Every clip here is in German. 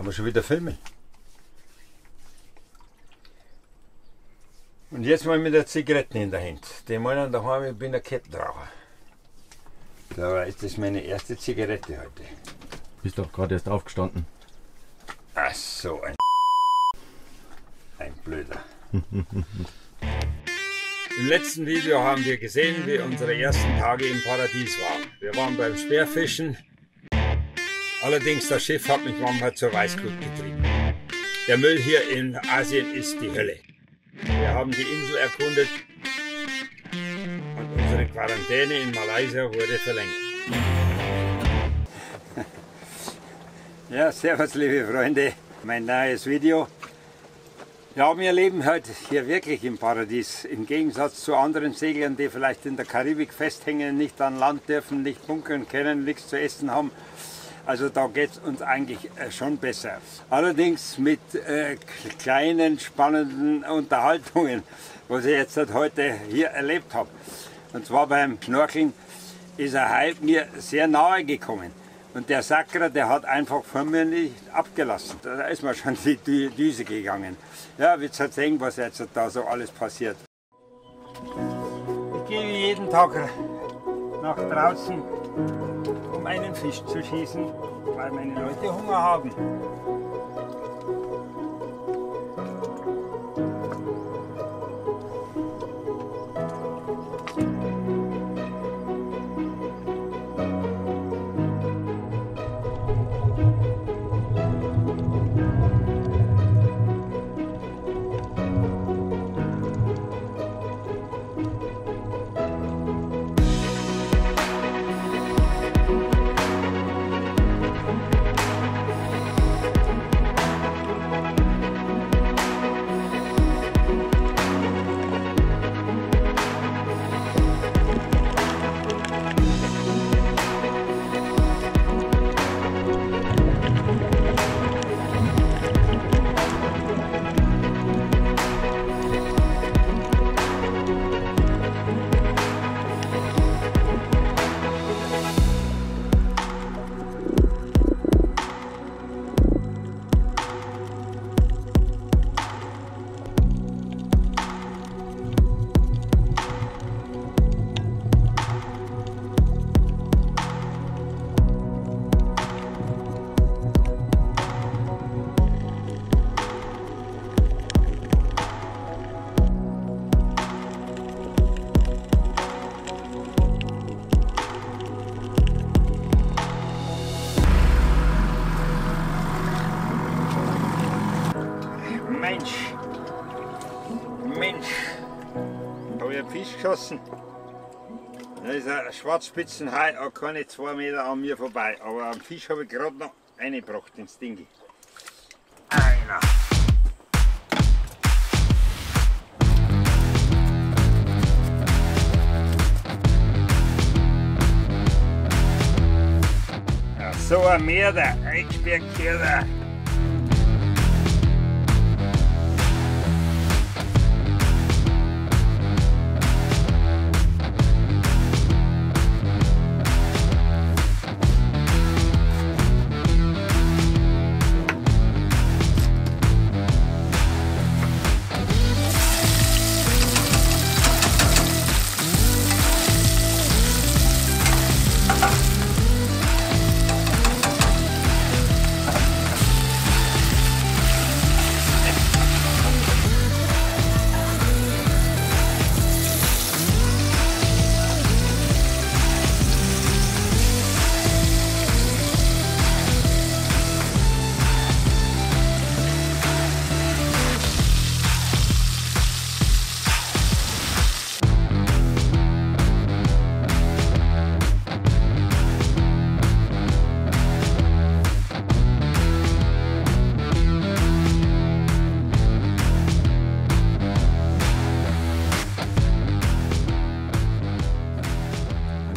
Kann man schon wieder filmen. Und jetzt mal mit der Zigaretten in der Hand. Die meinen daheim, ich bin ein Kettenraucher. Da ist das meine erste Zigarette heute. Bist doch gerade erst aufgestanden. Ach so, ein Blöder. Im letzten Video haben wir gesehen, wie unsere ersten Tage im Paradies waren. Wir waren beim Speerfischen. Allerdings das Schiff hat mich manchmal zur Weißglut getrieben. Der Müll hier in Asien ist die Hölle. Wir haben die Insel erkundet und unsere Quarantäne in Malaysia wurde verlängert. Ja, servus liebe Freunde, mein neues Video. Ja, wir leben heute hier wirklich im Paradies. Im Gegensatz zu anderen Seglern, die vielleicht in der Karibik festhängen, nicht an Land dürfen, nicht bunkern können, nichts zu essen haben. Also da geht es uns eigentlich schon besser. Allerdings mit kleinen, spannenden Unterhaltungen, was ich jetzt heute hier erlebt habe. Und zwar beim Schnorcheln ist ein Hai mir sehr nahe gekommen. Und der Sakra, der hat einfach von mir nicht abgelassen. Da ist mir schon die Düse gegangen. Ja, wir werden sehen, was jetzt da so alles passiert. Ich gehe jeden Tag nach draußen, um einen Fisch zu schießen, weil meine Leute Hunger haben. Mensch, habe ich einen Fisch geschossen. Da ist ein Schwarzspitzenhai, keine 2 Meter an mir vorbei. Aber einen Fisch habe ich gerade noch reingebracht ins Ding. Einer. Ja, so ein Meter, Eichbergkehrer.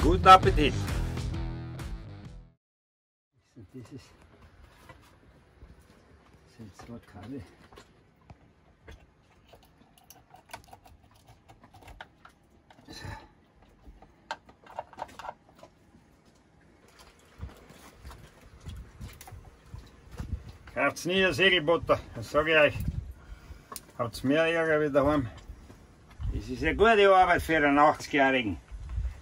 Guten Appetit! Das sind zwei Kabel. So. Kauft nie ein Segelboot, das sage ich euch. Habt mehr Ärger wie daheim. Das ist eine gute Arbeit für einen 80-Jährigen.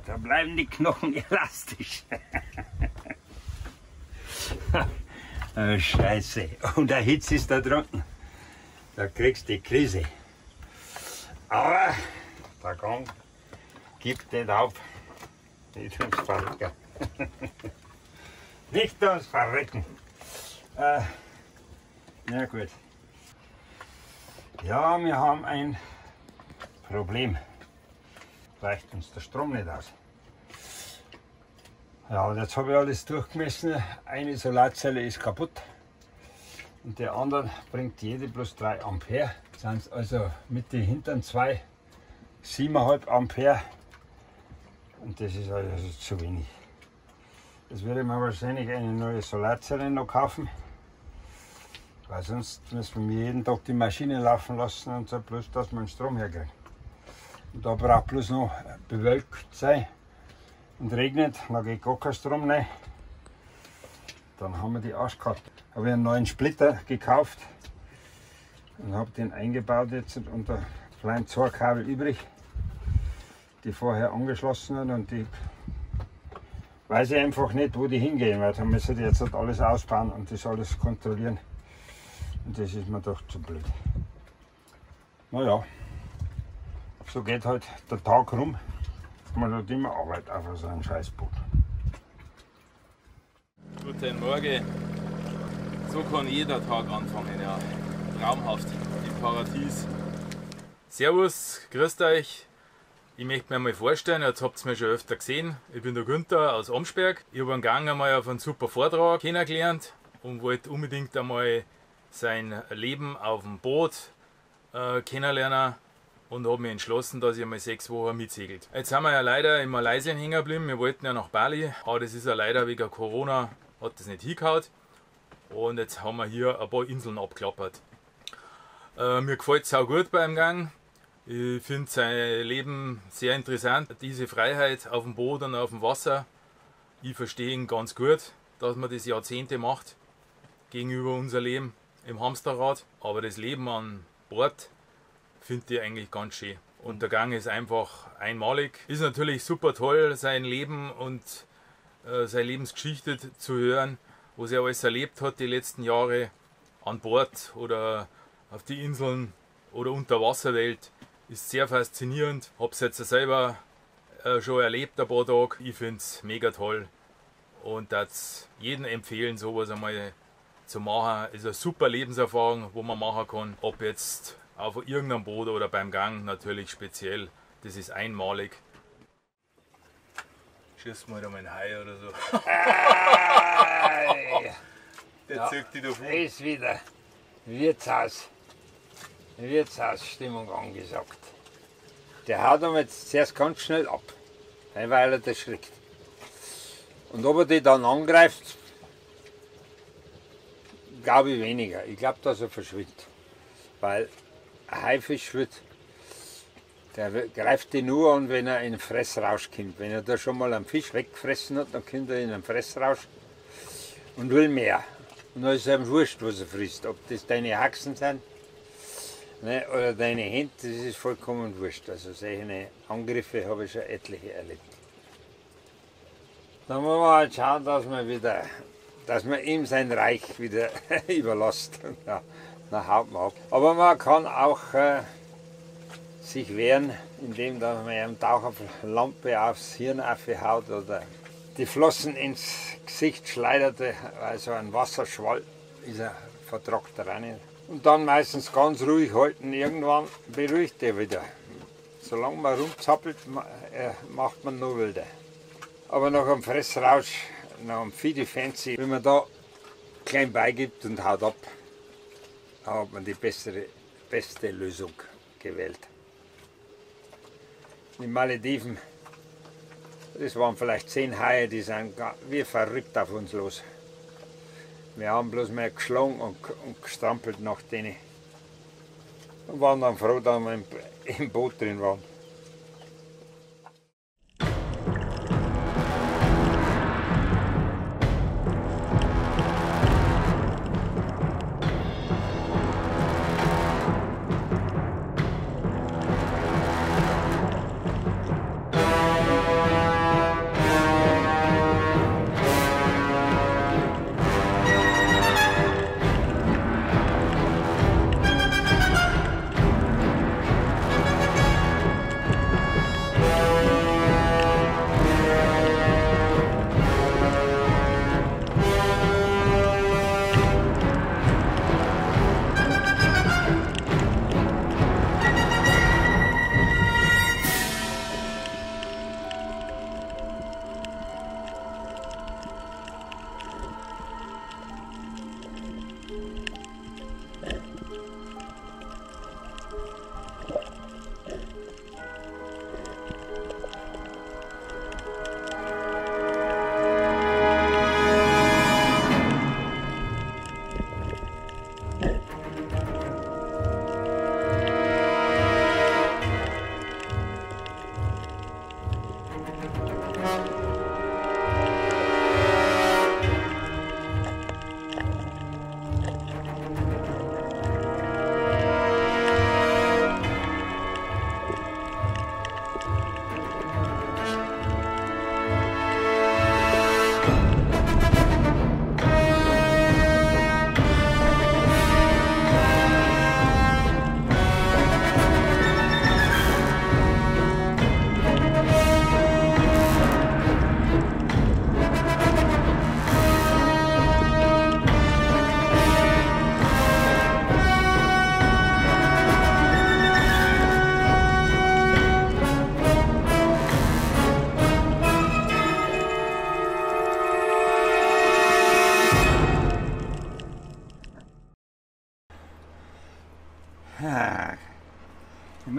Da bleiben die Knochen elastisch. Oh, Scheiße. Und der Hitze ist da drunten. Da kriegst du die Krise. Aber der Gang gibt nicht auf. Nicht uns verrecken. Nicht uns verrecken. Na gut. Ja, wir haben ein Problem. Reicht uns der Strom nicht aus. Ja, und jetzt habe ich alles durchgemessen. Eine Solarzelle ist kaputt und die andere bringt jede bloß 3 Ampere. Das sind also mit den hinteren zwei 7,5 Ampere und das ist also zu wenig. Jetzt werde ich mir wahrscheinlich eine neue Solarzelle noch kaufen, weil sonst müssen wir jeden Tag die Maschine laufen lassen und so, bloß dass man Strom herkriegt. Und da braucht bloß noch bewölkt sein und regnet, dann geht gar kein Strom rein. Dann haben wir die Arschkarte. Habe ich einen neuen Splitter gekauft und habe den eingebaut jetzt und da bleiben 2 Kabel übrig, die vorher angeschlossen sind und die weiß ich einfach nicht, wo die hingehen, weil dann müssen die jetzt halt alles ausbauen und das alles kontrollieren. Und das ist mir doch zu blöd. Naja, so geht halt der Tag rum. Man hat immer Arbeit auf so einem Scheißboot. Guten Morgen. So kann jeder Tag anfangen, ja. Traumhaft, im Paradies. Servus, grüßt euch. Ich möchte mir mal vorstellen, jetzt habt ihr mich schon öfter gesehen. Ich bin der Günther aus Amsberg. Ich habe einen Gang einmal auf einen super Vortrag kennengelernt und wollte unbedingt einmal sein Leben auf dem Boot kennenlernen. Und habe mich entschlossen, dass ich einmal 6 Wochen mitsegelt. Jetzt sind wir ja leider in Malaysia hängen geblieben. Wir wollten ja nach Bali, aber das ist ja leider wegen Corona, hat das nicht hingehauen. Und jetzt haben wir hier ein paar Inseln abgeklappert. Mir gefällt es auch gut beim Gang. Ich finde sein Leben sehr interessant. Diese Freiheit auf dem Boot und auf dem Wasser. Ich verstehe ihn ganz gut, dass man das Jahrzehnte macht gegenüber unser Leben im Hamsterrad. Aber das Leben an Bord finde ich eigentlich ganz schön. Und der Gang ist einfach einmalig. Ist natürlich super toll, sein Leben und seine Lebensgeschichte zu hören, was er alles erlebt hat die letzten Jahre an Bord oder auf die Inseln oder Unterwasserwelt. Ist sehr faszinierend. Habe es jetzt selber schon erlebt ein paar Tage. Ich finde es mega toll und das jedem empfehlen, sowas einmal zu machen. Ist eine super Lebenserfahrung, wo man machen kann, ob jetzt auf irgendeinem Boot oder beim Gang natürlich speziell. Das ist einmalig. Schießt mal da mal ein Hai oder so. Der zückt die davon. Ist wieder Wirtshausstimmung angesagt. Der haut ihm jetzt zuerst ganz schnell ab, weil er das schreckt. Und ob er die dann angreift, glaube ich weniger. Ich glaube, dass er verschwindet. Weil ein Haifisch der greift die nur an, wenn er in den Fressrausch kommt. Wenn er da schon mal einen Fisch weggefressen hat, dann kommt er in einen Fressrausch und will mehr. Und dann ist es ihm wurscht, was er frisst. Ob das deine Haxen sind, ne, oder deine Hände, das ist vollkommen wurscht. Also solche Angriffe habe ich schon etliche erlebt. Dann muss man halt schauen, dass man ihm sein Reich wieder überlässt. Ja. Na, haut man ab. Aber man kann auch sich wehren, indem man eine Taucherlampe aufs Hirn aufhaut oder die Flossen ins Gesicht schleudert, also ein Wasserschwall ist er vertragt rein. Und dann meistens ganz ruhig halten, irgendwann beruhigt er wieder. Solange man rumzappelt, macht man nur wilder. Aber nach einem Fressrausch, nach einem Fidi Fancy, wenn man da klein beigibt und haut ab, hat man die beste Lösung gewählt. Die Malediven, das waren vielleicht 10 Haie, die sind wie verrückt auf uns los. Wir haben bloß mehr geschlagen und gestrampelt nach denen. Und waren dann froh, dass wir im Boot drin waren.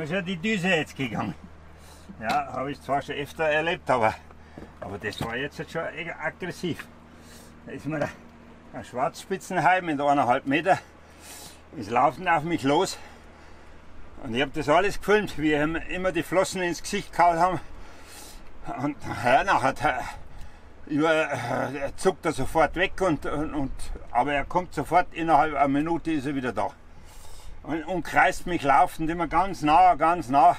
wir schon die Düse jetzt gegangen. Ja, habe ich zwar schon öfter erlebt, aber das war jetzt schon aggressiv. Da ist mir ein Schwarzspitzenhai mit 1,5 Meter ist laufend auf mich los. Und ich habe das alles gefilmt, wie ihm immer die Flossen ins Gesicht gehauen haben. Und ja, nachher zuckt er sofort weg, aber er kommt sofort, innerhalb einer Minute ist er wieder da. Und kreist mich laufend immer ganz nah, ganz nah.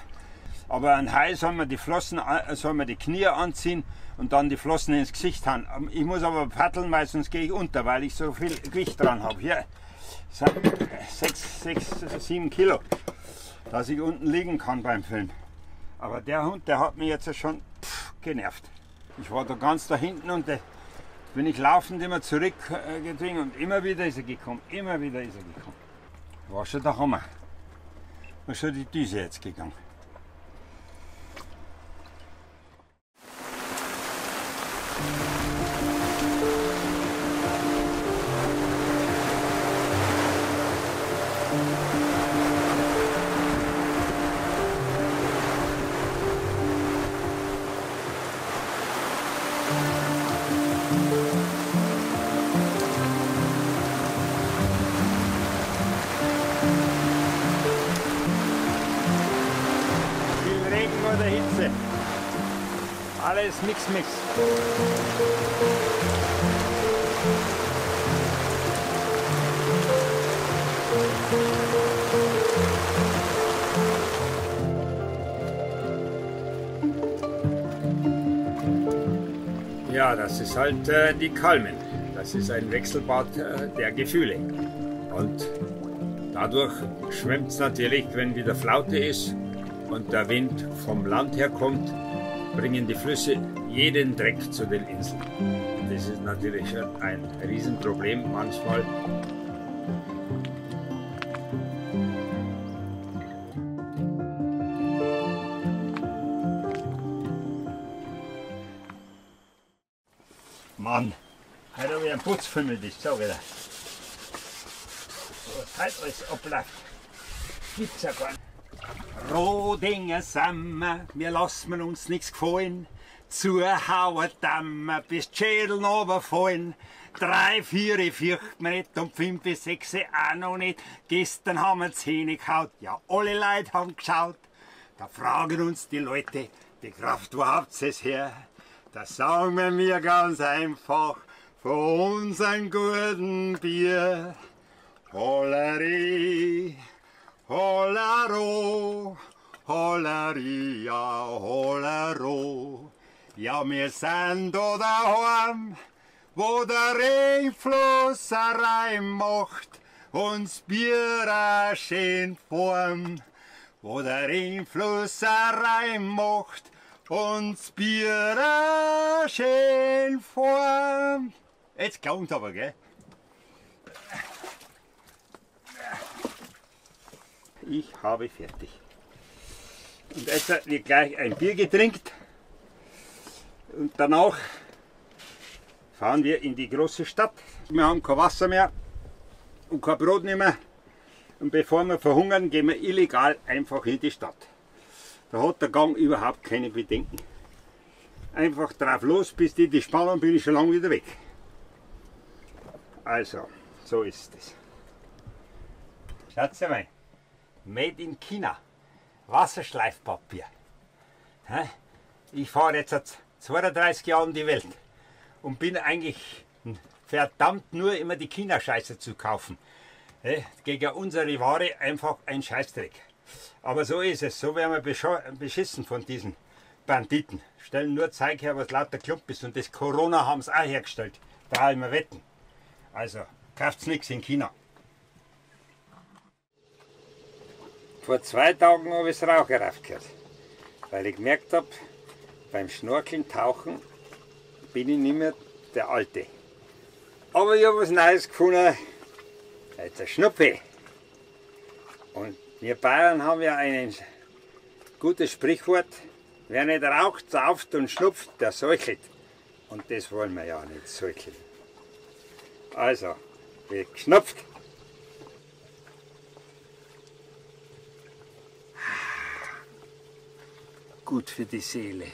Aber ein Hai soll man die Knie anziehen und dann die Flossen ins Gesicht haben. Ich muss aber paddeln, weil sonst gehe ich unter, weil ich so viel Gewicht dran habe. Hier sind 7 Kilo, dass ich unten liegen kann beim Film. Aber der Hund, der hat mich jetzt schon genervt. Ich war da ganz da hinten und bin ich laufend immer zurückgedrängt und immer wieder ist er gekommen. Immer wieder ist er gekommen. War schon der Hammer. War schon die Düse jetzt gegangen. Oder Hitze. Alles Mix. Ja, das ist halt die Kalmen. Das ist ein Wechselbad der Gefühle. Und dadurch schwemmt es natürlich, wenn wieder Flaute ist und der Wind vom Land her kommt, bringen die Flüsse jeden Dreck zu den Inseln. Das ist natürlich schon ein Riesenproblem manchmal. Mann, heute habe ich einen Putzfimmel, das sage ich dir. Was heute alles abläuft, gibt's ja gar nicht. Rodinger Sommer, wir lassen uns nichts gefallen. Zuhauen Dammer, bis die Schädel runterfallen. 3, 4 fürcht man nicht und 5, 6 auch noch nicht. Gestern haben wir 10 gehaut, ja alle Leute haben geschaut. Da fragen uns die Leute, die Kraft, wo habt ihr es her? Da sagen wir mir ganz einfach, von unserem guten Bier. Holleri, Hollero, Holleria, Hollero. Ja, wir sind da daheim, wo der Rheinfluss rein macht, uns Bier schön form. Wo der Rheinfluss rein macht, uns Bier schön form. Jetzt kommt aber, gell? Ich habe fertig. Und jetzt wird gleich ein Bier getrinkt. Und danach fahren wir in die große Stadt. Wir haben kein Wasser mehr und kein Brot mehr. Und bevor wir verhungern, gehen wir illegal einfach in die Stadt. Da hat der Gang überhaupt keine Bedenken. Einfach drauf los, bis die spannen, bin ich schon lange wieder weg. Also, so ist es. Schaut mal. Made in China. Wasserschleifpapier. Ich fahre jetzt seit 32 Jahren die Welt und bin eigentlich verdammt nur immer die China-Scheiße zu kaufen. Gegen unsere Ware einfach ein Scheißdreck. Aber so ist es, so werden wir beschissen von diesen Banditen. Stellen nur Zeug her, was lauter Klump ist, und das Corona haben sie auch hergestellt. Da habe ich mir wetten. Also, kauft's nichts in China. Vor 2 Tagen habe ich das Rauchen aufgehört, weil ich gemerkt habe, beim Schnorkeln, Tauchen bin ich nicht mehr der Alte. Aber ich habe was Neues gefunden, jetzt ein Schnuppi. Und wir Bayern haben ja ein gutes Sprichwort, wer nicht raucht, sauft und schnupft, der seuchelt. Und das wollen wir ja nicht, seucheln. Also, wird geschnupft. gut für die Seele.